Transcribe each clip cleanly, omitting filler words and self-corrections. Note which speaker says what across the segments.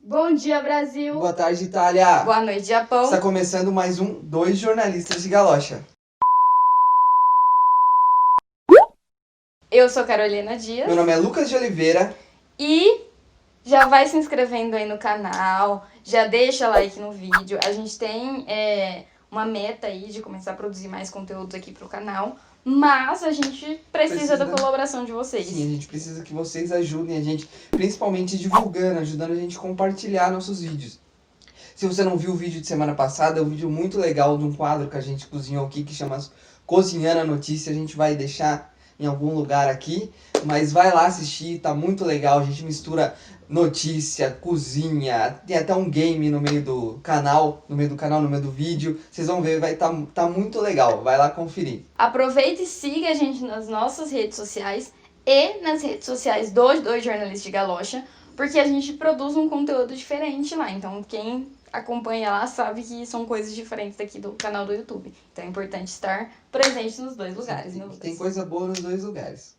Speaker 1: Bom dia, Brasil!
Speaker 2: Boa tarde, Itália!
Speaker 1: Boa noite, Japão!
Speaker 2: Está começando mais um Dois Jornalistas de Galocha.
Speaker 1: Eu sou Carolina Dias.
Speaker 2: Meu nome é Lucas de Oliveira.
Speaker 1: E já vai se inscrevendo aí no canal, já deixa like no vídeo. A gente tem uma meta aí de começar a produzir mais conteúdos aqui pro canal, mas a gente precisa da colaboração de vocês.
Speaker 2: Sim, a gente precisa que vocês ajudem a gente, principalmente divulgando, ajudando a gente a compartilhar nossos vídeos. Se você não viu o vídeo de semana passada, é um vídeo muito legal de um quadro que a gente cozinhou aqui, que chama Cozinhando a Notícia. A gente vai deixar em algum lugar aqui, mas vai lá assistir, tá muito legal. A gente mistura notícia, cozinha, tem até um game no meio do canal, no meio do vídeo. Vocês vão ver, vai tá muito legal. Vai lá conferir.
Speaker 1: Aproveita e siga a gente nas nossas redes sociais e nas redes sociais dos Dois Jornalistas de Galocha, porque a gente produz um conteúdo diferente lá. Então, quem acompanha lá sabe que são coisas diferentes daqui do canal do YouTube. Então é importante estar presente nos dois lugares, né, Lucas?
Speaker 2: Tem coisa boa nos dois lugares.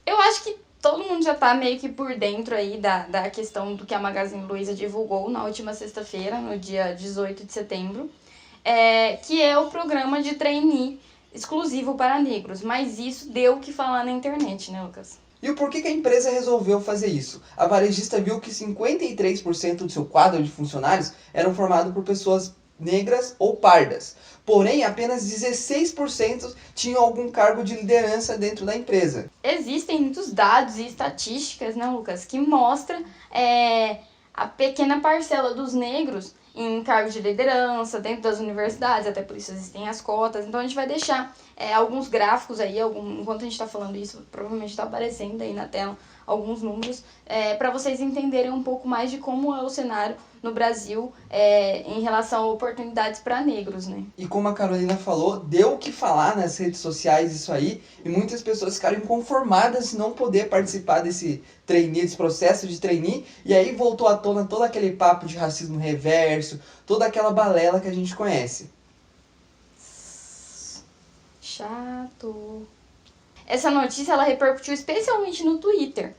Speaker 1: Eu acho que todo mundo já tá meio que por dentro aí da questão do que a Magazine Luiza divulgou na última sexta-feira, no dia 18 de setembro, que é o programa de trainee exclusivo para negros. Mas isso deu o que falar na internet, né, Lucas?
Speaker 2: E o porquê que a empresa resolveu fazer isso? A varejista viu que 53% do seu quadro de funcionários eram formados por pessoas negras ou pardas. Porém, apenas 16% tinham algum cargo de liderança dentro da empresa.
Speaker 1: Existem muitos dados e estatísticas, né, Lucas, que mostram a pequena parcela dos negros em cargos de liderança dentro das universidades, até por isso existem as cotas. Então a gente vai deixar alguns gráficos aí, enquanto a gente está falando isso, provavelmente está aparecendo aí na tela alguns números, para vocês entenderem um pouco mais de como é o cenário no Brasil em relação a oportunidades para negros, né?
Speaker 2: E como a Carolina falou, deu o que falar nas redes sociais isso aí, e muitas pessoas ficaram inconformadas de não poder participar desse trainee, desse processo de trainee, e aí voltou à tona todo aquele papo de racismo reverso, toda aquela balela que a gente conhece.
Speaker 1: Chato. Essa notícia ela repercutiu especialmente no Twitter,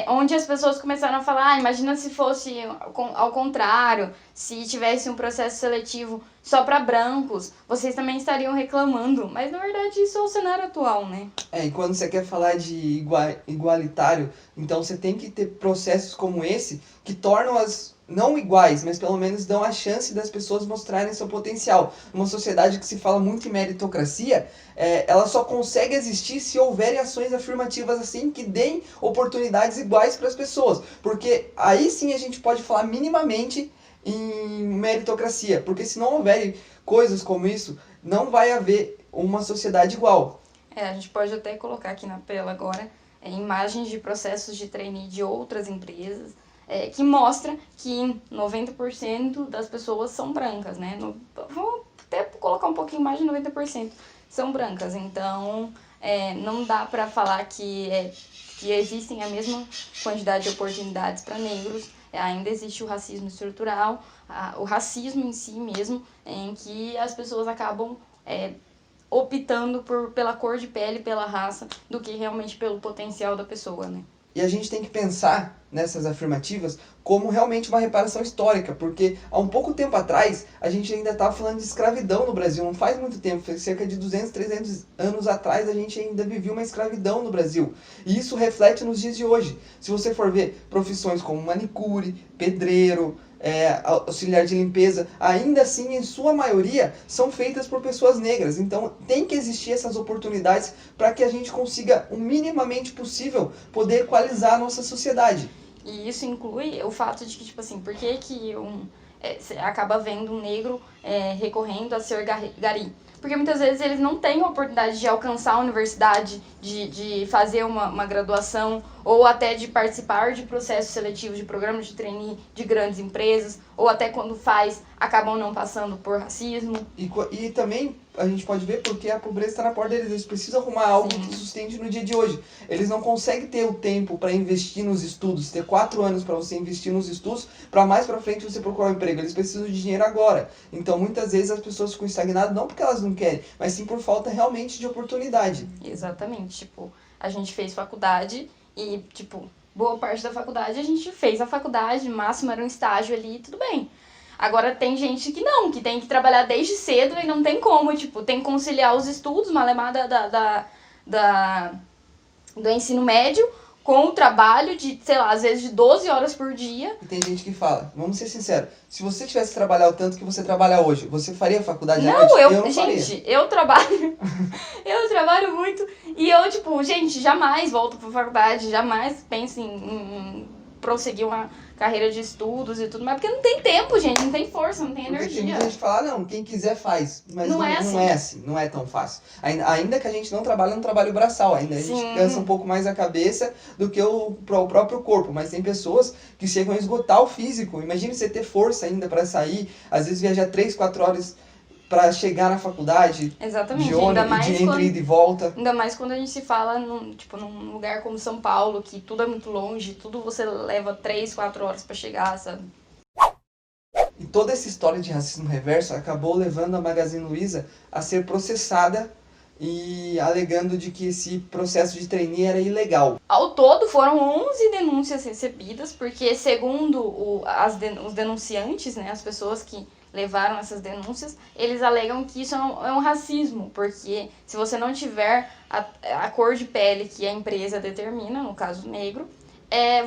Speaker 1: onde as pessoas começaram a falar, imagina se fosse ao contrário, se tivesse um processo seletivo só para brancos, vocês também estariam reclamando, mas na verdade isso é o cenário atual, né?
Speaker 2: E quando você quer falar de igualitário, então você tem que ter processos como esse que tornam as não iguais, mas pelo menos dão a chance das pessoas mostrarem seu potencial. Uma sociedade que se fala muito em meritocracia, ela só consegue existir se houverem ações afirmativas assim que deem oportunidades iguais para as pessoas. Porque aí sim a gente pode falar minimamente em meritocracia. Porque se não houverem coisas como isso, não vai haver uma sociedade igual.
Speaker 1: A gente pode até colocar aqui na tela agora imagens de processos de trainee de outras empresas, que mostra que 90% das pessoas são brancas, né? Vou até colocar um pouquinho mais de 90% são brancas, então não dá para falar que existem a mesma quantidade de oportunidades para negros, ainda existe o racismo estrutural, o racismo em si mesmo, em que as pessoas acabam optando pela cor de pele, pela raça, do que realmente pelo potencial da pessoa, né?
Speaker 2: E a gente tem que pensar nessas afirmativas como realmente uma reparação histórica, porque há um pouco tempo atrás a gente ainda estava falando de escravidão no Brasil, não faz muito tempo, cerca de 200, 300 anos atrás a gente ainda vivia uma escravidão no Brasil. E isso reflete nos dias de hoje. Se você for ver profissões como manicure, pedreiro, auxiliar de limpeza, ainda assim, em sua maioria, são feitas por pessoas negras. Então, tem que existir essas oportunidades para que a gente consiga, o minimamente possível, poder equalizar a nossa sociedade.
Speaker 1: E isso inclui o fato de que, tipo assim, por que você acaba vendo um negro recorrendo a ser gari? Porque muitas vezes eles não têm a oportunidade de alcançar a universidade, de fazer uma graduação, ou até de participar de processos seletivos, de programas de trainee de grandes empresas, ou até quando acabam não passando por racismo.
Speaker 2: E também a gente pode ver porque a pobreza está na porta deles, eles precisam arrumar algo que sustente no dia de hoje. Eles não conseguem ter o tempo para investir nos estudos, ter 4 anos para você investir nos estudos, para mais para frente você procurar um emprego. Eles precisam de dinheiro agora. Então muitas vezes as pessoas ficam estagnadas não porque elas não querem, mas sim por falta realmente de oportunidade.
Speaker 1: Exatamente, tipo, a gente fez faculdade e, tipo, boa parte da faculdade, a gente fez a faculdade, no máximo era um estágio ali, tudo bem. Agora tem gente que não, que tem que trabalhar desde cedo e não tem como, tipo, tem que conciliar os estudos, malemar do ensino médio, com o trabalho de, sei lá, às vezes de 12 horas por dia.
Speaker 2: E tem gente que fala, vamos ser sinceros, se você tivesse que trabalhar o tanto que você trabalha hoje, você faria faculdade à
Speaker 1: Não,
Speaker 2: noite?
Speaker 1: eu
Speaker 2: não
Speaker 1: gente,
Speaker 2: faria.
Speaker 1: eu trabalho, eu trabalho muito e eu, tipo, gente, jamais volto pra faculdade, jamais penso em prosseguir uma carreira de estudos e tudo mais, porque não tem tempo, gente, não tem força, não tem
Speaker 2: Porque
Speaker 1: energia.
Speaker 2: tem muita gente que fala, não, quem quiser faz, mas
Speaker 1: Não
Speaker 2: não,
Speaker 1: é
Speaker 2: não
Speaker 1: assim.
Speaker 2: é assim, não é tão fácil. Ainda que a gente não trabalha no trabalho braçal, ainda a gente
Speaker 1: Sim.
Speaker 2: cansa um pouco mais a cabeça do que o próprio corpo, mas tem pessoas que chegam a esgotar o físico. Imagine você ter força ainda para sair, às vezes viajar 3, 4 horas para chegar na faculdade,
Speaker 1: Exatamente,
Speaker 2: de
Speaker 1: ainda
Speaker 2: ônibus,
Speaker 1: mais
Speaker 2: de entre
Speaker 1: quando,
Speaker 2: ida e volta.
Speaker 1: ainda mais quando a gente se fala num lugar como São Paulo, que tudo é muito longe, tudo você leva 3, 4 horas pra chegar, sabe?
Speaker 2: E toda essa história de racismo reverso acabou levando a Magazine Luiza a ser processada e alegando de que esse processo de trainee era ilegal.
Speaker 1: Ao todo foram 11 denúncias recebidas, porque segundo os denunciantes, né, as pessoas que levaram essas denúncias, eles alegam que isso é um racismo, porque se você não tiver a cor de pele que a empresa determina, no caso negro,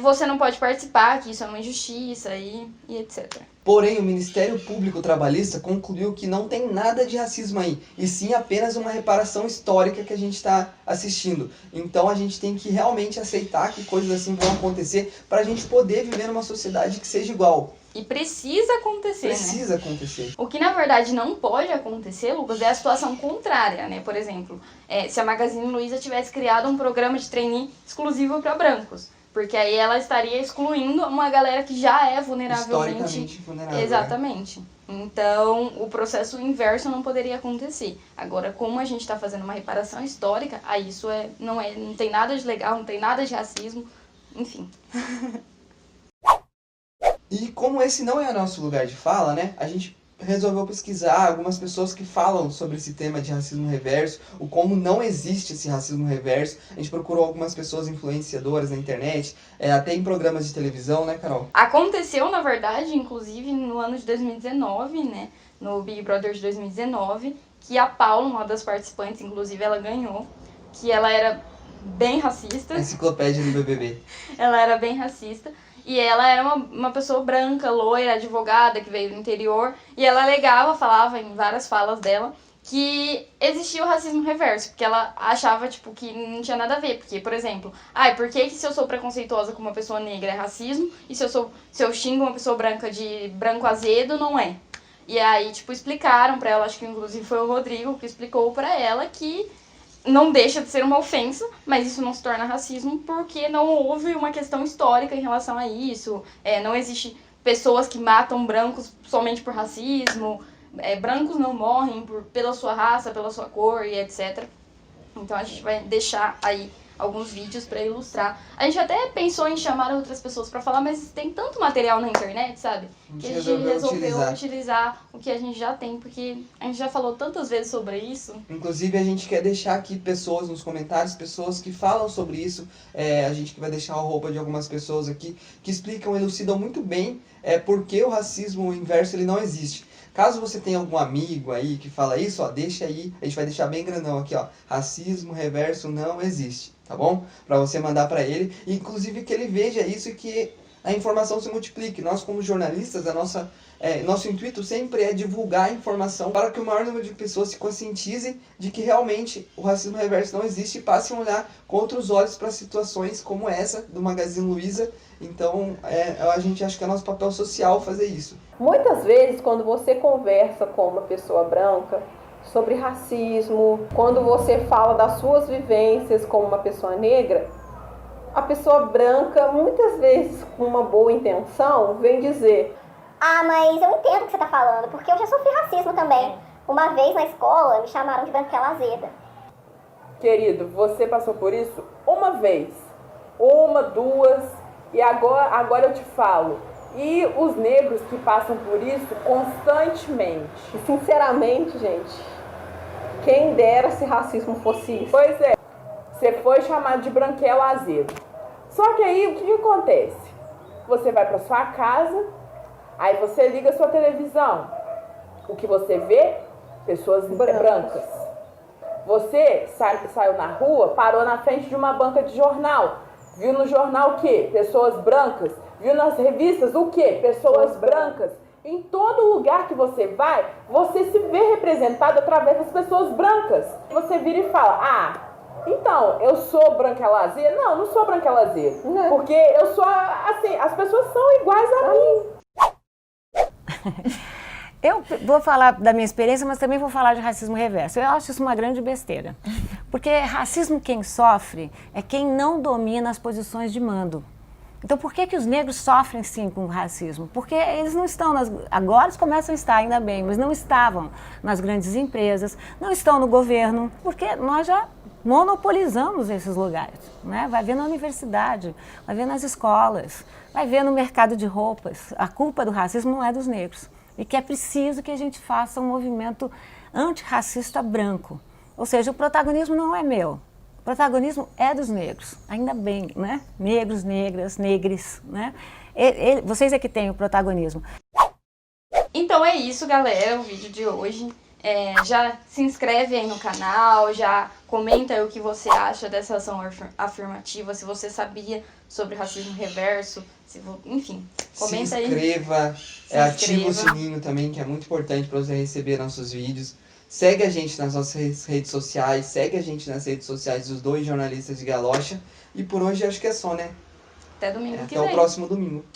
Speaker 1: você não pode participar, que isso é uma injustiça e etc.
Speaker 2: Porém, o Ministério Público Trabalhista concluiu que não tem nada de racismo aí, e sim apenas uma reparação histórica que a gente está assistindo. Então a gente tem que realmente aceitar que coisas assim vão acontecer para a gente poder viver numa sociedade que seja igual.
Speaker 1: E precisa acontecer,
Speaker 2: Precisa acontecer.
Speaker 1: O que na verdade não pode acontecer, Lucas, é a situação contrária, né? Por exemplo, se a Magazine Luiza tivesse criado um programa de trainee exclusivo para brancos. Porque aí ela estaria excluindo uma galera que já é vulneravelmente...
Speaker 2: Historicamente vulnerável.
Speaker 1: Exatamente. Então, o processo inverso não poderia acontecer. Agora, como a gente está fazendo uma reparação histórica, aí isso não tem nada de legal, não tem nada de racismo, enfim.
Speaker 2: E como esse não é o nosso lugar de fala, né, a gente resolveu pesquisar algumas pessoas que falam sobre esse tema de racismo reverso, o como não existe esse racismo reverso. A gente procurou algumas pessoas influenciadoras na internet, até em programas de televisão, né, Carol?
Speaker 1: Aconteceu, na verdade, inclusive no ano de 2019, né, no Big Brother de 2019, que a Paula, uma das participantes, inclusive ela ganhou, que ela era bem racista.
Speaker 2: A enciclopédia do BBB.
Speaker 1: Ela era bem racista. E ela era uma pessoa branca, loira, advogada, que veio do interior. E ela alegava, falava em várias falas dela, que existia o racismo reverso. Porque ela achava, tipo, que não tinha nada a ver. Porque, por exemplo, por que se eu sou preconceituosa com uma pessoa negra é racismo? E se eu xingo uma pessoa branca de branco azedo, não é? E aí, tipo, explicaram pra ela, acho que inclusive foi o Rodrigo que explicou pra ela que não deixa de ser uma ofensa, mas isso não se torna racismo porque não houve uma questão histórica em relação a isso. Não existe pessoas que matam brancos somente por racismo. Brancos não morrem pela sua raça, pela sua cor e etc. Então a gente vai deixar aí alguns vídeos para ilustrar. A gente até pensou em chamar outras pessoas para falar, mas tem tanto material na internet, sabe? Que a gente resolveu utilizar o que a gente já tem, porque a gente já falou tantas vezes sobre isso.
Speaker 2: Inclusive, a gente quer deixar aqui pessoas nos comentários, pessoas que falam sobre isso. A gente que vai deixar a roupa de algumas pessoas aqui, que explicam, elucidam muito bem por que o racismo inverso ele não existe. Caso você tenha algum amigo aí que fala isso, ó, deixa aí, a gente vai deixar bem grandão aqui, ó, racismo reverso não existe, tá bom? Pra você mandar pra ele, inclusive que ele veja isso e que a informação se multiplique. Nós como jornalistas, nosso intuito sempre é divulgar a informação para que o maior número de pessoas se conscientizem de que realmente o racismo reverso não existe e passem a olhar com outros olhos para situações como essa do Magazine Luiza. Então, a gente acha que é nosso papel social fazer isso.
Speaker 3: Muitas vezes, quando você conversa com uma pessoa branca sobre racismo, quando você fala das suas vivências como uma pessoa negra, a pessoa branca, muitas vezes com uma boa intenção, vem dizer:
Speaker 4: mas eu entendo o que você está falando, porque eu já sofri racismo também. Uma vez na escola, me chamaram de branquela azeda.
Speaker 3: Querido, você passou por isso uma vez, uma, duas, e agora eu te falo. E os negros que passam por isso constantemente. E, sinceramente, gente, quem dera se racismo fosse isso. Pois é, você foi chamado de branquela azedo. Só que aí, o que acontece? Você vai para sua casa, aí você liga a sua televisão. O que você vê? Pessoas brancas. Você saiu na rua, parou na frente de uma banca de jornal. Viu no jornal o quê? Pessoas brancas. Viu nas revistas o quê? Pessoas brancas. Em todo lugar que você vai, você se vê representado através das pessoas brancas. Você vira e fala, então, eu sou branca-lazer? Não, não sou branca-lazer. Porque eu sou, assim, as pessoas são iguais a mim.
Speaker 5: Eu vou falar da minha experiência, mas também vou falar de racismo reverso. Eu acho isso uma grande besteira. Porque racismo quem sofre é quem não domina as posições de mando. Então, por que os negros sofrem, sim, com o racismo? Porque eles não estão agora eles começam a estar, ainda bem, mas não estavam nas grandes empresas, não estão no governo, porque nós já monopolizamos esses lugares, né? Vai ver na universidade, vai ver nas escolas, vai ver no mercado de roupas. A culpa do racismo não é dos negros. E que é preciso que a gente faça um movimento antirracista branco. Ou seja, o protagonismo não é meu. O protagonismo é dos negros, ainda bem, né? Negros, negras, negres, né? Vocês é que têm o protagonismo.
Speaker 1: Então é isso, galera, o vídeo de hoje. Já se inscreve aí no canal, já comenta aí o que você acha dessa ação afirmativa, se você sabia sobre racismo reverso, enfim, comenta aí.
Speaker 2: Se inscreva, ativa o sininho também, que é muito importante para você receber nossos vídeos. Segue a gente nas nossas redes sociais, segue a gente nas redes sociais dos dois jornalistas de Galocha. E por hoje acho que é só, né?
Speaker 1: Até domingo que
Speaker 2: vem. Até o próximo domingo.